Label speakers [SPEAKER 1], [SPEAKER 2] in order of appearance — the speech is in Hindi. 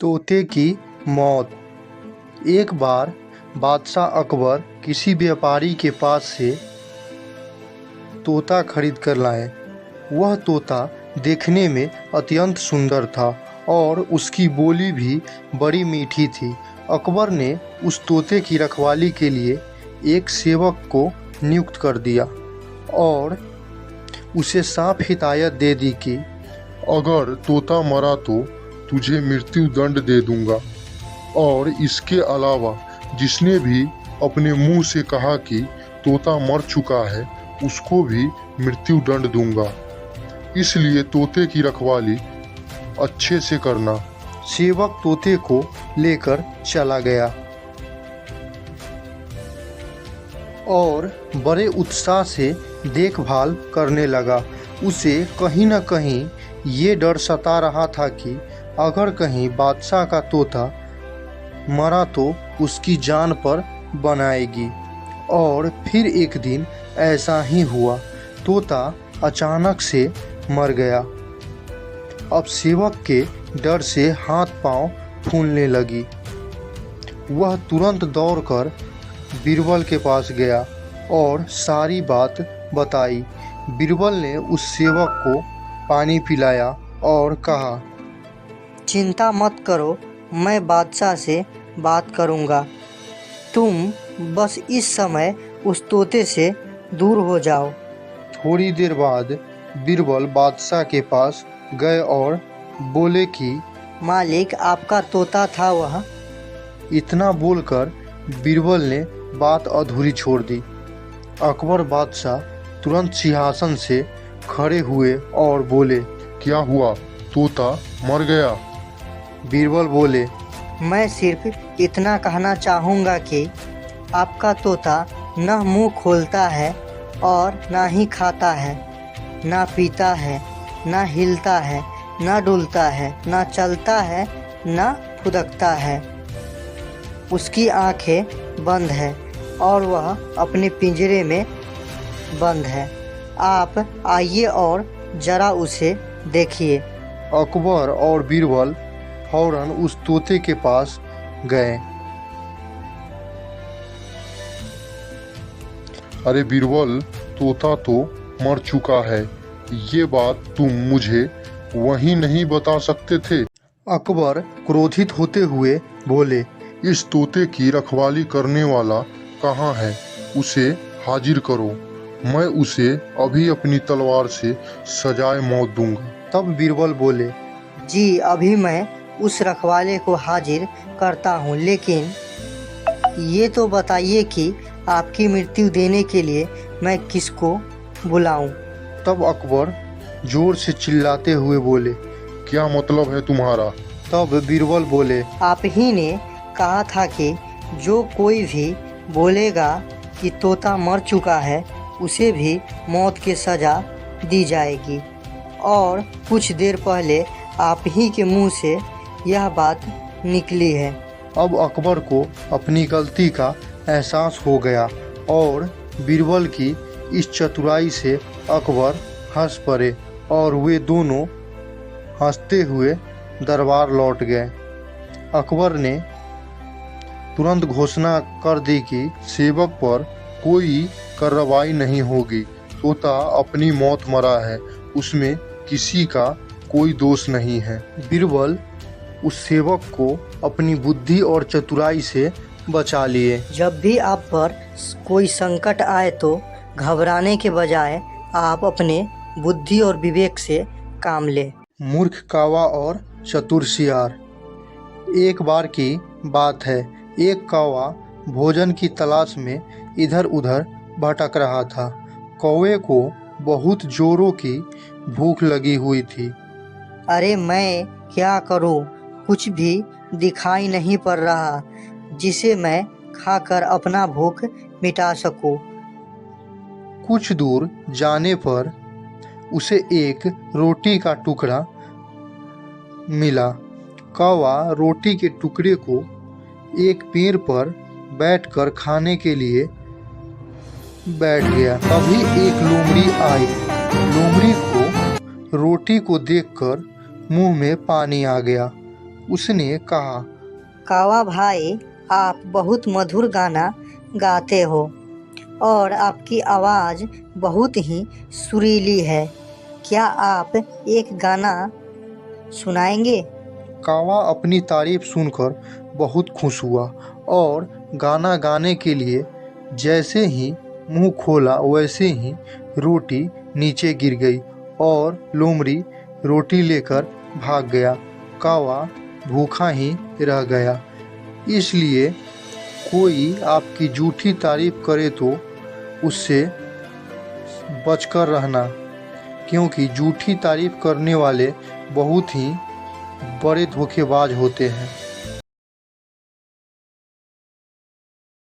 [SPEAKER 1] तोते की मौत। एक बार बादशाह अकबर किसी व्यापारी के पास से तोता खरीद कर लाए। वह तोता देखने में अत्यंत सुंदर था और उसकी बोली भी बड़ी मीठी थी। अकबर ने उस तोते की रखवाली के लिए एक सेवक को नियुक्त कर दिया और उसे साफ हिदायत दे दी कि
[SPEAKER 2] अगर तोता मरा तो तुझे मृत्यु दंड दे दूंगा, और इसके अलावा जिसने भी अपने मुंह से कहा कि तोता मर चुका है उसको भी मृत्यु दंड दूंगा। इसलिए तोते की रखवाली अच्छे से करना।
[SPEAKER 1] सेवक तोते को लेकर चला गया और बड़े उत्साह से देखभाल करने लगा। उसे कहीं न कहीं ये डर सता रहा था कि अगर कहीं बादशाह का तोता मरा तो उसकी जान पर बनाएगी। और फिर एक दिन ऐसा ही हुआ। तोता अचानक से मर गया। अब सेवक के डर से हाथ पांव फूलने लगी। वह तुरंत दौड़कर बीरबल के पास गया और सारी बात बताई। बीरबल ने उस सेवक को पानी पिलाया और कहा,
[SPEAKER 3] चिंता मत करो, मैं बादशाह से बात करूंगा। तुम बस इस समय उस तोते से दूर हो जाओ।
[SPEAKER 1] थोड़ी देर बाद बीरबल बादशाह के पास गए और बोले कि
[SPEAKER 3] मालिक, आपका तोता था वह।
[SPEAKER 1] इतना बोलकर बीरबल ने बात अधूरी छोड़ दी। अकबर बादशाह तुरंत सिंहासन से खड़े हुए और बोले,
[SPEAKER 2] क्या हुआ, तोता मर गया?
[SPEAKER 1] बीरबल बोले,
[SPEAKER 3] मैं सिर्फ इतना कहना चाहूँगा कि आपका तोता न मुंह खोलता है और ना ही खाता है, ना पीता है, ना हिलता है, ना डुलता है, ना चलता है, ना फुदकता है। उसकी आंखें बंद हैं और वह अपने पिंजरे में बंद है। आप आइए और ज़रा उसे देखिए।
[SPEAKER 1] अकबर और बीरबल फौरन उस तोते के पास गए।
[SPEAKER 2] अरे बीरबल, तोता तो मर चुका है। ये बात तुम मुझे वहीं नहीं बता सकते थे?
[SPEAKER 1] अकबर क्रोधित होते हुए बोले,
[SPEAKER 2] इस तोते की रखवाली करने वाला कहाँ है? उसे हाजिर करो। मैं उसे अभी अपनी तलवार से सजाए मौत दूंगा।
[SPEAKER 1] तब बीरबल बोले,
[SPEAKER 3] जी, अभी मैं उस रखवाले को हाजिर करता हूँ, लेकिन ये तो बताइए कि आपकी मृत्यु देने के लिए मैं किसको बुलाऊं?
[SPEAKER 1] तब अकबर जोर से चिल्लाते हुए बोले,
[SPEAKER 2] क्या मतलब है तुम्हारा?
[SPEAKER 1] तब बीरबल बोले,
[SPEAKER 3] आप ही ने कहा था कि जो कोई भी बोलेगा कि तोता मर चुका है उसे भी मौत की सज़ा दी जाएगी। और कुछ देर पहले आप ही के मुंह से यह बात निकली है।
[SPEAKER 1] अब अकबर को अपनी गलती का एहसास हो गया और बीरबल की इस चतुराई से अकबर हंस पड़े और वे दोनों हंसते हुए दरबार लौट गए। अकबर ने तुरंत घोषणा कर दी कि सेवक पर कोई कार्रवाई नहीं होगी। तोता अपनी मौत मरा है, उसमें किसी का कोई दोष नहीं है। बीरबल उस सेवक को अपनी बुद्धि और चतुराई से बचा लिए।
[SPEAKER 3] जब भी आप पर कोई संकट आए तो घबराने के बजाय आप अपने बुद्धि और विवेक से काम लें।
[SPEAKER 1] मूर्ख कौवा और चतुर सियार। एक बार की बात है, एक कौवा भोजन की तलाश में इधर उधर भटक रहा था। कौवे को बहुत जोरों की भूख लगी हुई थी।
[SPEAKER 3] अरे मैं क्या करूं, कुछ भी दिखाई नहीं पड़ रहा जिसे मैं खाकर अपना भूख मिटा सकूं।
[SPEAKER 1] कुछ दूर जाने पर उसे एक रोटी का टुकड़ा मिला। कौवा रोटी के टुकड़े को एक पेड़ पर बैठकर खाने के लिए बैठ गया। तभी एक लोमड़ी आई। लोमड़ी को रोटी को देखकर मुंह में पानी आ गया। उसने कहा,
[SPEAKER 3] कावा भाई, आप बहुत मधुर गाना गाते हो और आपकी आवाज़ बहुत ही सुरीली है। क्या आप एक गाना सुनाएंगे?
[SPEAKER 1] कावा अपनी तारीफ सुनकर बहुत खुश हुआ और गाना गाने के लिए जैसे ही मुंह खोला वैसे ही रोटी नीचे गिर गई और लोमड़ी रोटी लेकर भाग गया। कावा भूखा ही रह गया। इसलिए कोई आपकी झूठी तारीफ करे तो उससे बचकर रहना, क्योंकि झूठी तारीफ करने वाले बहुत ही बड़े धोखेबाज होते हैं।